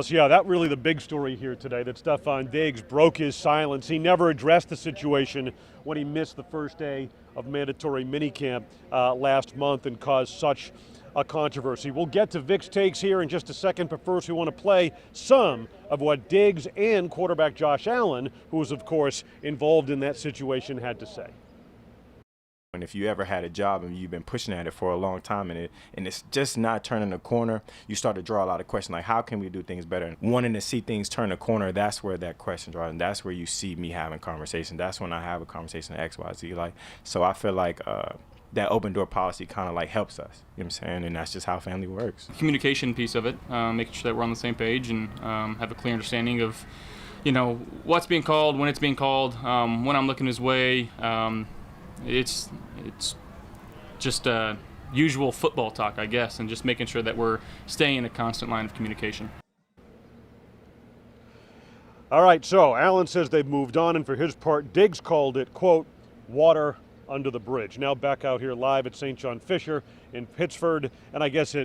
Yeah, that really the big story here today, that Stefon Diggs broke his silence. He never addressed the situation when he missed the first day of mandatory minicamp last month and caused such a controversy. We'll get to Vic's takes here in just a second, but first we want to play some of what Diggs and quarterback Josh Allen, who was of course involved in that situation, had to say. And if you ever had a job and you've been pushing at it for a long time and it's just not turning a corner, you start to draw a lot of questions like, how can we do things better? And wanting to see things turn a corner, that's where that question draws, and that's where you see me having conversation. That's when I have a conversation X, Y, Z. So I feel like that open door policy kind of like helps us, you know what I'm saying? And that's just how family works. Communication piece of it, making sure that we're on the same page and have a clear understanding of, what's being called, when it's being called, when I'm looking his way. It's just usual football talk, I guess, and just making sure that we're staying in a constant line of communication. All right, so Allen says they've moved on, and for his part, Diggs called it, quote, water under the bridge. Now back out here live at St. John Fisher in Pittsford, and I guess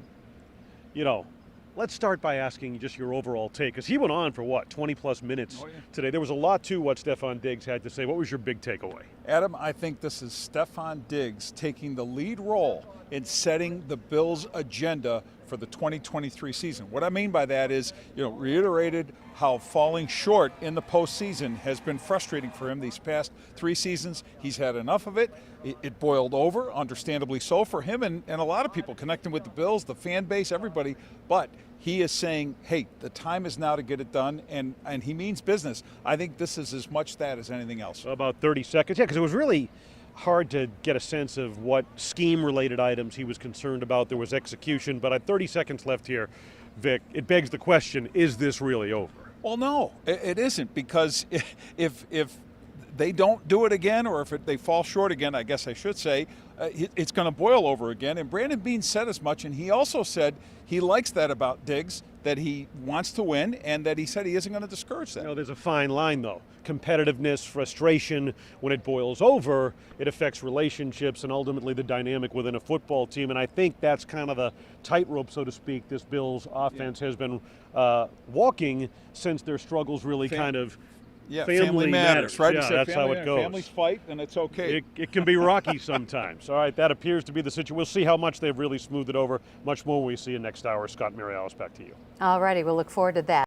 let's start by asking just your overall take, because he went on for, 20-plus minutes today. There was a lot to what Stefon Diggs had to say. What was your big takeaway? Adam, I think this is Stefon Diggs taking the lead role in setting the Bills' agenda for the 2023 season. What I mean by that is, reiterated how falling short in the postseason has been frustrating for him these past 3 seasons. He's had enough of it. It boiled over, understandably so, for him and a lot of people connecting with the Bills, the fan base, everybody. But he is saying, hey, the time is now to get it done, and he means business. I think this is as much that as anything else. About 30 seconds. Yeah, because it was really hard to get a sense of what scheme-related items he was concerned about. There was execution, but at 30 seconds left here, Vic, it begs the question, is this really over? Well, no, it isn't, because if they don't do it again, or if they fall short again, I guess I should say, it's going to boil over again. And Brandon Beane said as much, and he also said he likes that about Diggs, that he wants to win, and that he said he isn't going to discourage that. There's a fine line, though. Competitiveness, frustration, when it boils over, it affects relationships and ultimately the dynamic within a football team. And I think that's kind of the tightrope, so to speak, this Bills offense has been walking since their struggles really family matters, right? Yeah, that's how it goes. Families fight, and it's okay. It can be rocky sometimes. All right, that appears to be the situation. We'll see how much they've really smoothed it over. Much more when we see you next hour. Scott Marialis, back to you. All righty, we'll look forward to that.